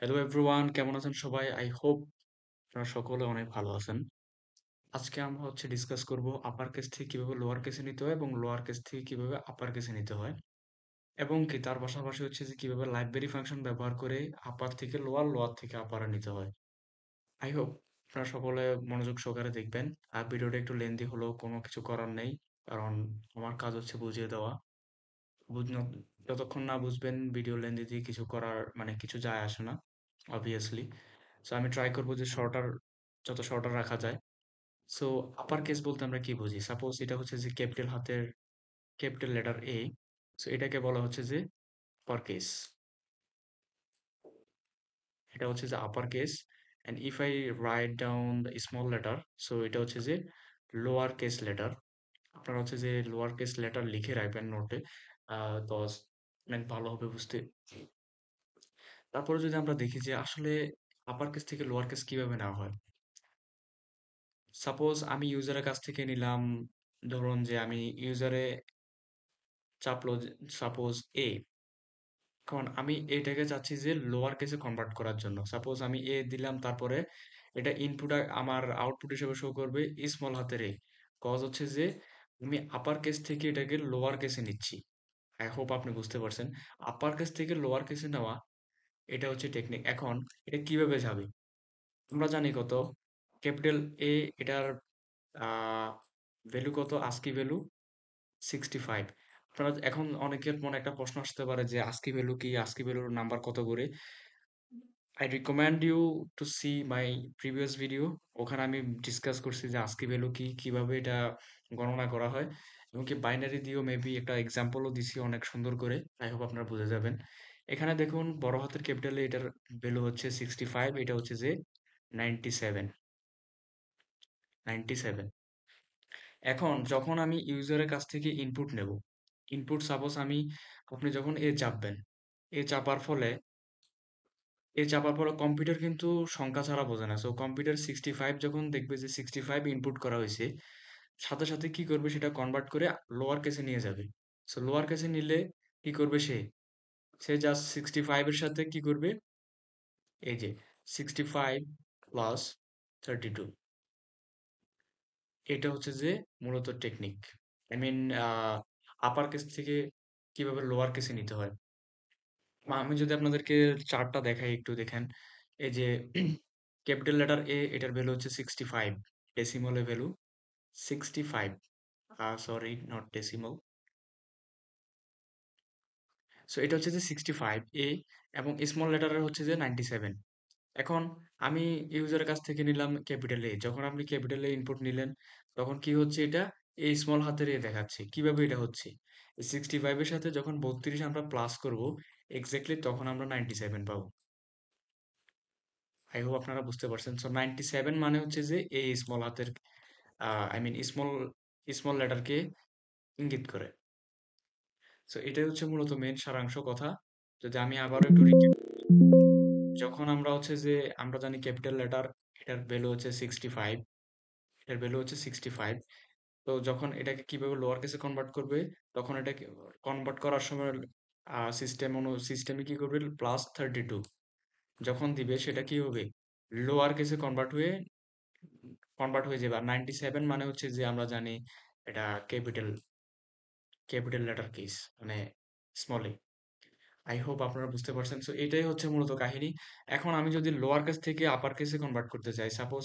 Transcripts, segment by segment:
Hello everyone, কেমন আছেন সবাই? আই হোপ আপনারা সকলে অনেক ভালো আছেন। আজকে আমরা ডিসকাস করব আপার কেস থেকে কিভাবে লোয়ার কেসে নিতে হয় এবং লোয়ার কেস থেকে কিভাবে আপার কেসে নিতে হয় এবং কি তার পাশাপাশি কিভাবে লাইব্রেরি ফাংশন ব্যবহার করে আপার থেকে লোয়ার, লোয়ার থেকে আপারে নিতে হয়। আই হোপ আপনারা সকলে মনোযোগ সহকারে দেখবেন। আর ভিডিওটা একটু লেন্দি হলেও কোনো কিছু করার নেই, কারণ আমার কাজ বুঝিয়ে দেওয়া। বুঝ ন যতক্ষণ না বুঝবেন ভিডিও লেন্দি দিয়ে কিছু করার মানে কিছু যায় আসে না obviously. সো আমি ট্রাই করব যে যত শর্টার রাখা যায়। সো আপার কেস বলতে আমরা কি বুঝি? সাপোজ এটা যে ক্যাপিটাল লেটার A। সো এটাকে বলা যে আপার কেস। এটা যে upper case. And if I write down the small letter, so এটা যে লোয়ার কেস লেটার। আপনারা যে লোয়ার কেস লেটার লিখে রাখবেন নোটে, তো অনেক ভালো হবে বুঝতে। তারপরে যদি আমরা দেখি যে আসলে আপার কেস থেকে লোয়ার কেস কিভাবে নেওয়া হয়। সাপোজ আমি ইউজারের কাছ থেকে নিলাম, ধরুন যে আমি ইউজারে চাপলো সাপোজ এ। এখন আমি এটাকে চাচ্ছি যে লোয়ার কেসে কনভার্ট করার জন্য। সাপোজ আমি এ দিলাম, তারপরে এটা ইনপুট আমার আউটপুট হিসেবে শো করবে স্মল হাতের এ। কজ যে আমি আপার কেস থেকে এটাকে লোয়ার কেসে নিচ্ছি। আই হোপ আপনি বুঝতে পারছেন। আপার কেস থেকে লোয়ার কেসে নেওয়া, এটা টেকনিক। এখন এটা কিভাবে যাবে? আমরা জানি কত ক্যাপিটাল এ, এটার ভ্যালু কত, আস্কি ভ্যালু 65। আপনারা এখন অনেকের মনে একটা প্রশ্ন আসতে পারে যে আস্কি ভ্যালু কি, আস্কি ভ্যালুর নাম্বার কত করে? I recommend you to see my previous video. ওখানে আমি ডিসকাস করছি যে আস্কি ভ্যালু কি, কিভাবে এটা গণনা করা হয়, এবং কি বাইনারি দিয়েও মেবি একটা এক্সাম্পলও দিছি অনেক সুন্দর করে। আই হোপ আপনারা বুঝে যাবেন। এখানে দেখুন বড় হাতের ক্যাপিটালে এটার ভ্যালু 65, এটা যে 97। 97। এখন যখন আমি ইউজারের কাছ থেকে ইনপুট নেব, ইনপুট সাপোজ আপনি যখন এ চাপার ফলে কম্পিউটার কিন্তু সংখ্যা ছাড়া বোঝে না। সো কম্পিউটার 65 যখন দেখবে যে 65 ইনপুট করা হয়েছে, সাথে সাথে কি করবে, সেটা কনভার্ট করে লোয়ার কেসে নিয়ে যাবে। সো লোয়ার কেসে নিলে কি করবে, সে জাস্ট 65 এর সাথে কি করবে, এই যে 65 প্লাস 32, এটা যে মূলত technique. I mean upper case থেকে কিভাবে লোয়ার কেসে নিতে হয়। আমি যদি আপনাদেরকে চার্টটা দেখাই, একটু দেখেন। এই যে ক্যাপিটাল লেটার এ, এটার ভ্যালু 65, ডেসিমলে value 65। Sorry, not decimal. So এটা যে 65 এ, এবং স্মল লেটারের যে 97। এখন আমি ইউজারের কাছ থেকে নিলাম ক্যাপিটাল এ। যখন আপনি ক্যাপিটাল এ ইনপুট নিলেন, তখন কি হচ্ছে, এটা এই স্মল হাতের এ দেখাচ্ছে। কিভাবে এটা হচ্ছে? 65 এর সাথে যখন 32 আমরা প্লাস করব, এক্স্যাক্টলি তখন আমরা 97 পাবো। আই হোপ আপনারা বুঝতে পারছেন। সো 97 মানে যে এই স্মল হাতের, আই মিন স্মল স্মল লেটারকে ইঙ্গিত করে। সো এটাই মূলত মেন সারাংশ কথা। যদি আমি আবারও একটু রিক্যাপ, যখন আমরা যে আমরা জানি ক্যাপিটাল লেটার, এটার ভ্যালু 65, এটার ভ্যালু 65। তো যখন এটাকে কিভাবে লোয়ার কেসে কনভার্ট করবে, তখন এটাকে কনভার্ট করার সময় সিস্টেমে কি করবে, প্লাস 32 যখন দিবে, সেটা কি হবে, লোয়ার কেসে কনভার্ট হয়ে যাবে। আর 97 মানে যে আমরা জানি এটা ক্যাপিটাল ক্যাপিটাল লেটার কেস, মানে স্মলে। আই হোপ আপনারা বুঝতে পারছেন। সো এটাই মূলত কাহিনী। এখন আমি যদি লোয়ার কেস থেকে আপার কেসে কনভার্ট করতে চাই, সাপোজ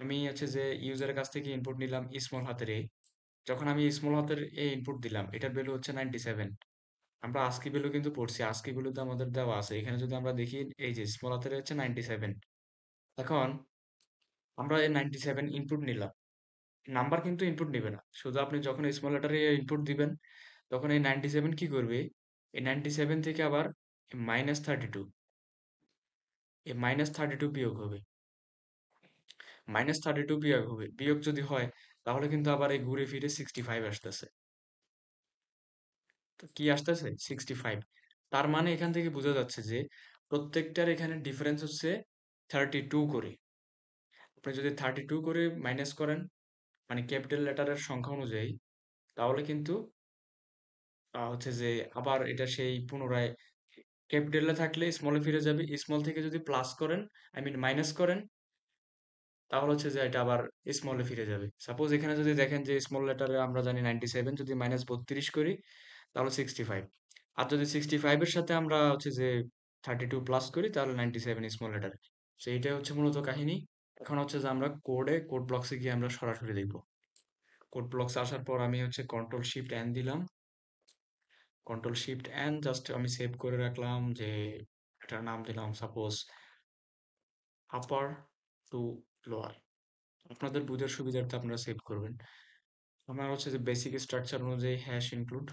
আমি যে ইউজারের কাছ থেকে ইনপুট নিলাম স্মল হাতের এ। যখন আমি স্মল হাতের এ ইনপুট দিলাম, এটার ভ্যালু 97। আমরা আস্কি ভ্যালু কিন্তু পড়ছি, আস্কি ভ্যালু তো আমাদের দেওয়া আছে এখানে। যদি আমরা দেখি, এই যে স্মল হাতের 97। এখন আমরা এই 97 ইনপুট নিলাম, নাম্বার কিন্তু ইনপুট নিবে না। শুধু আপনি যখন স্মল লেটারে ইনপুট দিবেন, তখন এই 97 কি করবে, এই 97 থেকে আবার -32, এই -32 বিয়োগ হবে। -32 বিয়োগ হবে, বিয়োগ যদি হয়, তাহলে কিন্তু আবার এই ঘুরে ফিরে 65 আসতেছে। তো কি আসতেছে, 65। তার মানে এখান থেকে বোঝা যাচ্ছে যে প্রত্যেকটার এখানে ডিফারেন্স 32 করে। আপনি যদি 32 করে মাইনাস করেন, মানে ক্যাপিটাল লেটারের সংখ্যা অনুযায়ী, তাহলে কিন্তু যে আবার এটা সেই পুনরায় ক্যাপিটালে থাকলে স্মলে ফিরে যাবে, স্মল থেকে যদি প্লাস করেন, আই মিন মাইনাস করেন, তাহলে হচ্ছে যে এটা আবার স্মলে ফিরে যাবে। সাপোজ এখানে যদি দেখেন যে স্মল লেটারে আমরা জানি 97, যদি মাইনাস 32 করি তাহলে 65। আর যদি 65 এর সাথে আমরা হচ্ছে যে 32 প্লাস করি তাহলে 97 স্মল লেটার। তো এইটাই হচ্ছে মূলত কাহিনী। এখন হচ্ছে যে আমরা কোড ব্লকসে গিয়ে আমরা সরাসরি দেখব। কোড ব্লকস আসার পর আমি হচ্ছে কন্ট্রোল শিফট এন দিলাম। কন্ট্রোল শিফট এন জাস্ট আমি সেভ করে রাখলাম যে এটার নাম দিলাম সাপোজ আপার টু লোয়ার। আপনাদের বুঝার সুবিধার্থে আপনারা সেভ করবেন। আমার হচ্ছে যে বেসিক স্ট্রাকচার অনুযায়ী হ্যাশ ইনক্লুড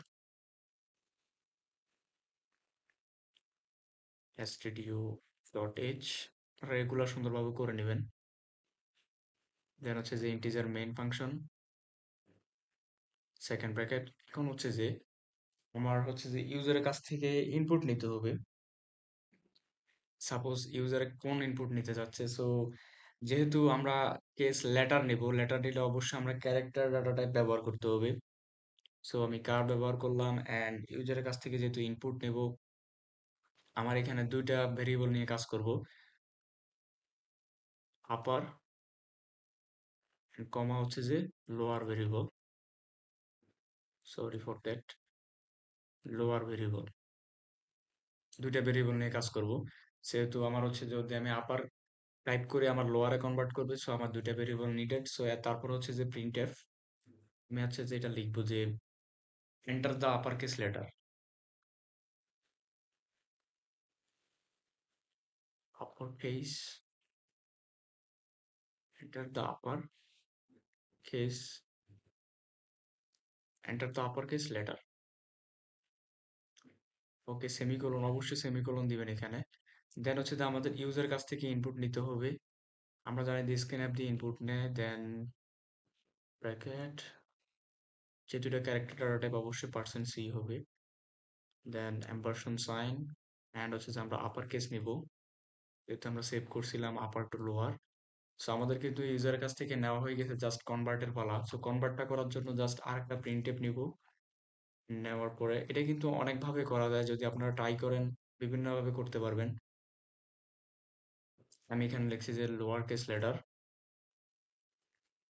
stdio.h আপনারা এগুলো সুন্দরভাবে করে নেবেন। দেন হচ্ছে যে integer main function second bracket. এখন হচ্ছে যে আমার হচ্ছে যে ইউজারের কাছ থেকে ইনপুট নিতে হবে। সাপোজ ইউজারে কোন ইনপুট নিতে যাচ্ছে, সো যেহেতু আমরা কেস লেটার নেব, লেটার নিলে অবশ্যই আমরা ক্যারেক্টার ডাটা টাইপ ব্যবহার করতে হবে। সো আমি কার ব্যবহার করলাম অ্যান্ড ইউজারের কাছ থেকে যেহেতু ইনপুট নেব, আমার এখানে দুইটা ভেরিয়েবল নিয়ে কাজ করব, আপার কমা হচ্ছে যে lower variable, sorry for that, lower variable, দুইটা ভেরিয়েবল নিয়ে কাজ করব। সেহেতু আমার হচ্ছে যদি আমি আপার টাইপ করে আমার লোয়ারে কনভার্ট করবে, সো আমার দুইটা ভেরিয়েবল নিডেড। সো তারপর হচ্ছে যে প্রিন্টএফ আমি হচ্ছে যে এটা লিখবো যে enter the upper case letter, upper case, enter the upper case, enter the upper case letter. Okay, semicolon, অবশ্যই সেমিকোলন দিবেন এখানে। দেন হচ্ছে যে আমাদের ইউজার কাছ থেকে ইনপুট নিতে হবে। আমরা জানি যে স্ক্যানএফ দিয়ে ইনপুট নেয়, দেন ব্র্যাকেট, যে দুটো ক্যারেক্টার ডাটা টাইপ অবশ্যই পার্সেন্ট সি হবে, দেন এম্পারসন সাইন, অ্যান্ড হচ্ছে যে আমরা আপার কেস নিব, যেহেতু আমরা সেভ করছিলাম আপার টু লোয়ার। সো আমাদের কিন্তু ইউজারের কাছ থেকে নেওয়া হয়ে গেছে, জাস্ট কনভার্টের পালা। সো কনভার্টটা করার জন্য জাস্ট আরেকটা প্রিন্টএফ নিব। নেওয়ার পরে এটা কিন্তু অনেকভাবে করা যায়, যদি আপনারা ট্রাই করেন বিভিন্নভাবে করতে পারবেন। আমি এখানে লিখছি যে lower case letter,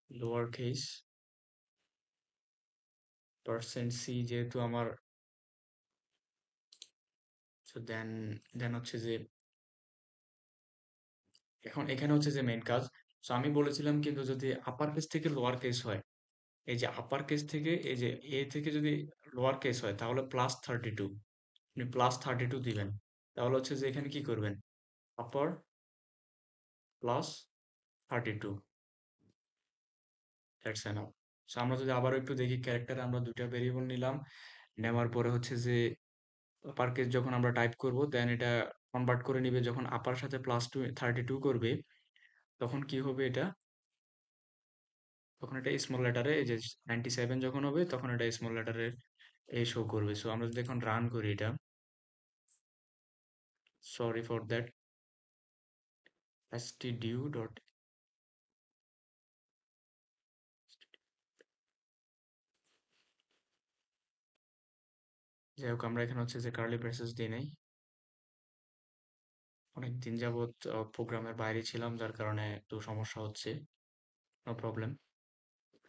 lower case percent c, যেহেতু আমার, সো দেন দেন হচ্ছে যে এখন এখানে হচ্ছে যে মেইন কাজ। সো আমি বলেছিলাম কিন্তু যদি আপার কেস থেকে লোয়ার কেস হয়, এই যে আপার কেস থেকে এই যে এ থেকে যদি লোয়ার কেস হয় তাহলে +32, আপনি +32 দিবেন। তাহলে হচ্ছে যে এখানে কি করবেন, আপার +32, দ্যাটস এনাফ। সো আমরা যদি আবারও একটু দেখি ক্যারেক্টারে আমরা দুইটা ভেরিয়েবল নিলাম, নেওয়ার পরে হচ্ছে যে আপার কেস যখন আমরা টাইপ করব দেন এটা কনভার্ট করে নিবে, যখন আপার সাথে +32 করবে তখন কি হবে এটা, তখন এটা স্মল লেটারে, এই যে 97 যখন হবে তখন এটা স্মল লেটারে এ শো করবে। সো আমরা যদি এখন রান করি এটা, sorry for that, stdio dot, যাই হোক আমরা এখানে হচ্ছে যে কার্লি ব্রেসেস দিই নাই, অনেক দিন যাবত প্রোগ্রামের বাইরে ছিলাম যার কারণে একটু সমস্যা হচ্ছে, নো প্রবলেম।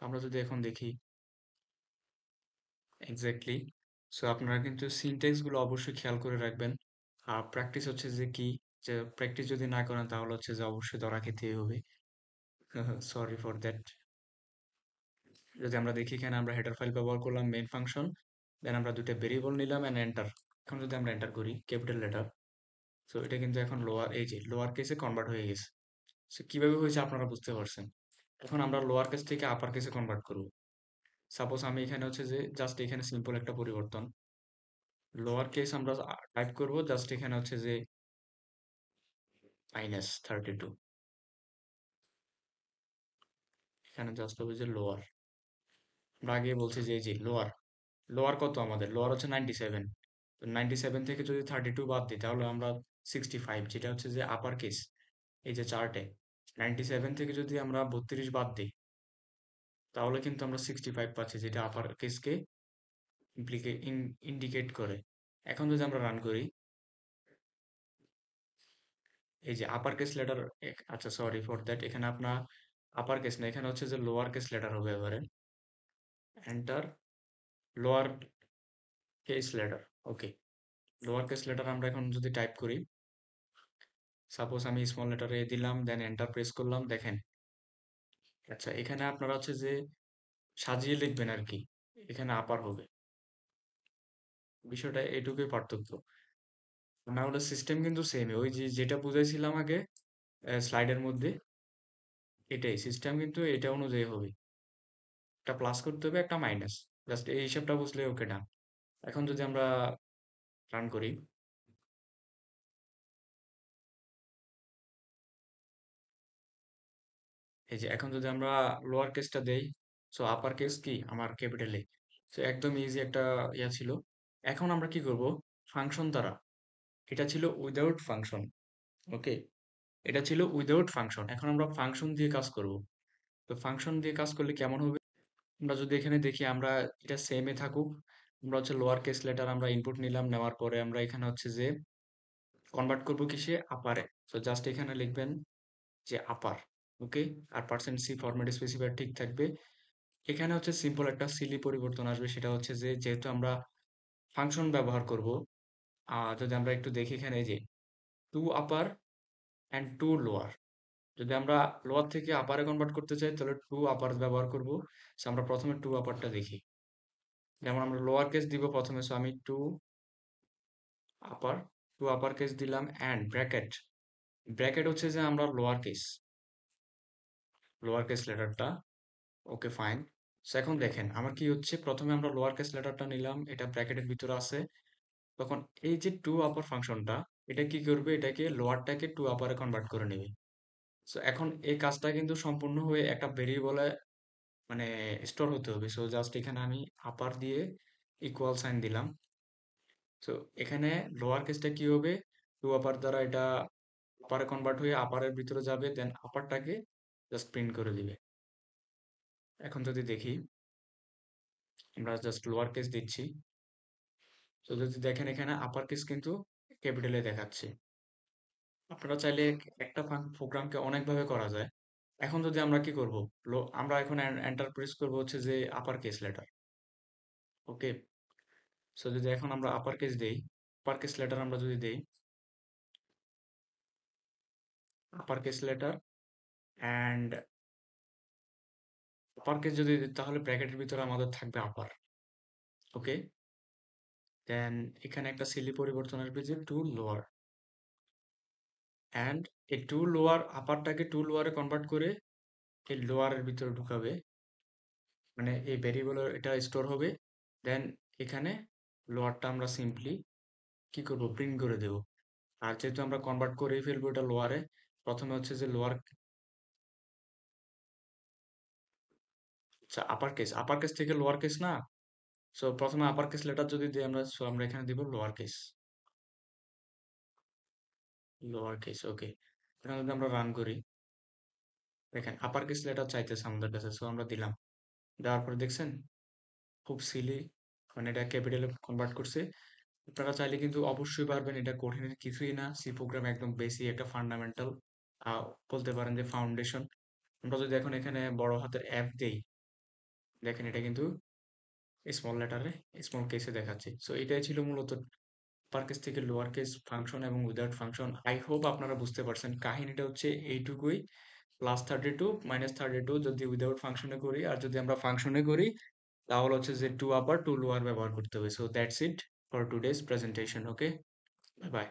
আমরা যদি এখন দেখি এক্স্যাক্টলি, সো আপনারা কিন্তু সিনট্যাক্স গুলো অবশ্যই খেয়াল করে রাখবেন। আর প্র্যাকটিস হচ্ছে যে কি, যে প্র্যাকটিস যদি না করেন তাহলে হচ্ছে যে অবশ্যই ধরা খেতেই হবে। Sorry for that. যদি আমরা দেখি এখানে আমরা হেডার ফাইল ব্যবহার করলাম, মেইন ফাংশন, দেন আমরা দুটো ভেরিয়েবল নিলাম এন্ড এন্টার। এখন যদি আমরা এন্টার করি ক্যাপিটাল লেটার, সো এটা কিন্তু এখন লোয়ার, এই যে লোয়ার কেসে কনভার্ট হয়ে গেছে। সো কিভাবে হয়েছে আপনারা বুঝতে পারছেন। এখন আমরা লোয়ার কেস থেকে আপার কেসে কনভার্ট করব। সাপোজ আমি এখানে হচ্ছে যে জাস্ট এখানে সিম্পল একটা পরিবর্তন, লোয়ার কেস আমরা টাইপ করব, জাস্ট এখানে হচ্ছে যে -32, এখানে জাস্ট হবে যে লোয়ার। আমরা আগে বলছি যে এই যে লোয়ার, লোয়ার কত আমাদের, লোয়ার হচ্ছে 97। তো 97 থেকে যদি 32 বাদ দিই তাহলে আমরা 65, যেটা হচ্ছে যে আপার কেস। এই যে চার্টে 97 থেকে যদি আমরা 32 বাদ দিই তাহলে কিন্তু আমরা 65 পাচ্ছি, যেটা আপার কেসকে ইন্ডিকেট করে। এখন যদি আমরা রান করি এই যে আপার কেস লেটার, আচ্ছা সরি ফর দ্যাট, এখানে আপনার আপার কেস না, এখানে হচ্ছে যে লোয়ার কেস লেটার হবে এবারে। Enter lower case letter. Okay, lower case letter আমরা এখন যদি টাইপ করি, সাপোজ আমি স্মল লেটারে দিলাম, দেন এন্টার প্রেস করলাম, দেখেন। আচ্ছা, এখানে আপনারা হচ্ছে যে সাজিয়ে লিখবেন আর কি, এখানে আপার হবে। বিষয়টা এটুকুই পার্থক্য, না হলে সিস্টেম কিন্তু সেমই, ওই যে যেটা বুঝাইছিলাম আগে স্লাইডের মধ্যে, এটাই সিস্টেম কিন্তু এটা অনুযায়ী হবে। একটা প্লাস করতে হবে, একটা মাইনাস, জাস্ট এই হিসাবটা বুঝলে ওকে ডান। এখন যদি আমরা রান করি, এই যে এখন যদি আমরা লোয়ার কেসটা দেই, সো আপার কেস কি আমার ক্যাপিটালে, সো একদম ইজি একটা ইয়া ছিল। এখন আমরা কি করব, ফাংশন দ্বারা, এটা ছিল উইদাউট ফাংশন, ওকে, এটা ছিল উইদাউট ফাংশন, এখন আমরা ফাংশন দিয়ে কাজ করব। তো ফাংশন দিয়ে কাজ করলে কেমন হবে, আমরা যদি এখানে দেখি, আমরা এটা সেমে থাকুক, আমরা হচ্ছে লোয়ার কেস লেটার আমরা ইনপুট নিলাম, নেওয়ার পরে আমরা এখানে হচ্ছে যে কনভার্ট করব কিসে, আপারে। তো জাস্ট এখানে লিখবেন যে আপার, ওকে, আর %c ফরম্যাট স্পেসিফায়ার ঠিক থাকবে। এখানে হচ্ছে সিম্পল একটা সিলি পরিবর্তন আসবে, সেটা হচ্ছে যে যেহেতু আমরা ফাংশন ব্যবহার করব, যদি আমরা একটু দেখি এখানে, এই যে to upper and to lower, যদি আমরা লোয়ার থেকে আপারে কনভার্ট করতে চাই তাহলে টু আপার ব্যবহার করব। সো আমরা প্রথমে টু আপারটা দেখি, যেমন আমরা লোয়ার কেস দিব প্রথমে, সো আমি আপার টু আপার কেস দিলাম, অ্যান্ড ব্র্যাকেট, ব্র্যাকেট হচ্ছে যে আমরা লোয়ার কেস লেটারটা, ওকে ফাইন। সো এখন দেখেন আমার কি হচ্ছে, প্রথমে আমরা লোয়ার কেস লেটারটা নিলাম, এটা ব্র্যাকেটের ভিতরে আছে, তখন এই যে টু আপার ফাংশনটা, এটা কি করবে, এটাকে লোয়ারটাকে টু আপারে কনভার্ট করে নেবে। সো এখন এই কাজটা কিন্তু সম্পূর্ণ হয়ে একটা ভেরিয়েবলে মানে স্টোর হতে হবে। সো জাস্ট এখানে আমি আপার দিয়ে ইকুয়াল সাইন দিলাম। সো এখানে লোয়ার কেসটা কি হবে, টু আপার দ্বারা এটা আপারে কনভার্ট হয়ে আপারের ভিতরে যাবে, দেন আপারটাকে জাস্ট প্রিন্ট করে দিবে। এখন যদি দেখি, আমরা জাস্ট লোয়ার কেস দিচ্ছি, তো যদি দেখেন এখানে আপার কেস কিন্তু ক্যাপিটালে দেখাচ্ছে। আপনারা চাইলে একটা প্রোগ্রামকে অনেকভাবে করা যায়। এখন যদি আমরা কি করব, আমরা এখন এন্টার প্রেস করব হচ্ছে যে আপার কেস লেটার, ওকে। সো যদি এখন আমরা আপার কেস দেই, আপার কেস লেটার আমরা যদি দেই, upper case letter and upper case যদি দিই, তাহলে ব্র্যাকেটের ভিতরে আমাদের থাকবে আপার, ওকে। দেন এখানে একটা সিলি পরিবর্তন আসবে যে টু লোয়ার, অ্যান্ড এই টু লোয়ার আপারটাকে টু লোয়ারে কনভার্ট করে এই লোয়ারের ভিতরে ঢুকাবে, মানে এই ভেরিয়েবলে এটা স্টোর হবে। দেন এখানে লোয়ারটা আমরা সিম্পলি কি করব, প্রিন্ট করে দেব। আর যেহেতু আমরা কনভার্ট করেই ফেলবো এটা লোয়ারে, প্রথমে হচ্ছে যে লোয়ার, আচ্ছা আপার কেস থেকে লোয়ার কেস না, সো প্রথমে আপার কেস লেটার যদি দিই আমরা, সো আমরা এখানে দিব লোয়ার কেস, লোয়ার কেস, ওকে। এখানে যদি আমরা রান করি, দেখেন আপার কেস লেটার চাইতেছে আমাদের কাছে, সো আমরা দিলাম, দেওয়ার পরে দেখছেন খুব সিলি, মানে এটা ক্যাপিটালে কনভার্ট করছে। আপনারা চাইলে কিন্তু অবশ্যই পারবেন, এটা কঠিনের কিছুই না, সি প্রোগ্রাম একদম বেসিক একটা ফান্ডামেন্টাল, বলতে পারেন যে ফাউন্ডেশন। আমরা যদি এখন এখানে বড় হাতের অ্যাপ দেই, দেখেন এটা কিন্তু স্মল লেটারে স্মল কেসে দেখাচ্ছে। সো এটাই ছিল মূলত আপার কেস থেকে লোয়ার কেস ফাংশন এবং উইদাউট ফাংশন। আই হোপ আপনারা বুঝতে পারছেন, কাহিনীটা হচ্ছে এইটুকুই, +32 -32 যদি উইদাউট ফাংশনে করি, আর যদি আমরা ফাংশনে করি তাহলে হচ্ছে যে টু আপার টু লোয়ার ব্যবহার করতে হবে। So that's it for today's presentation, okay, bye bye.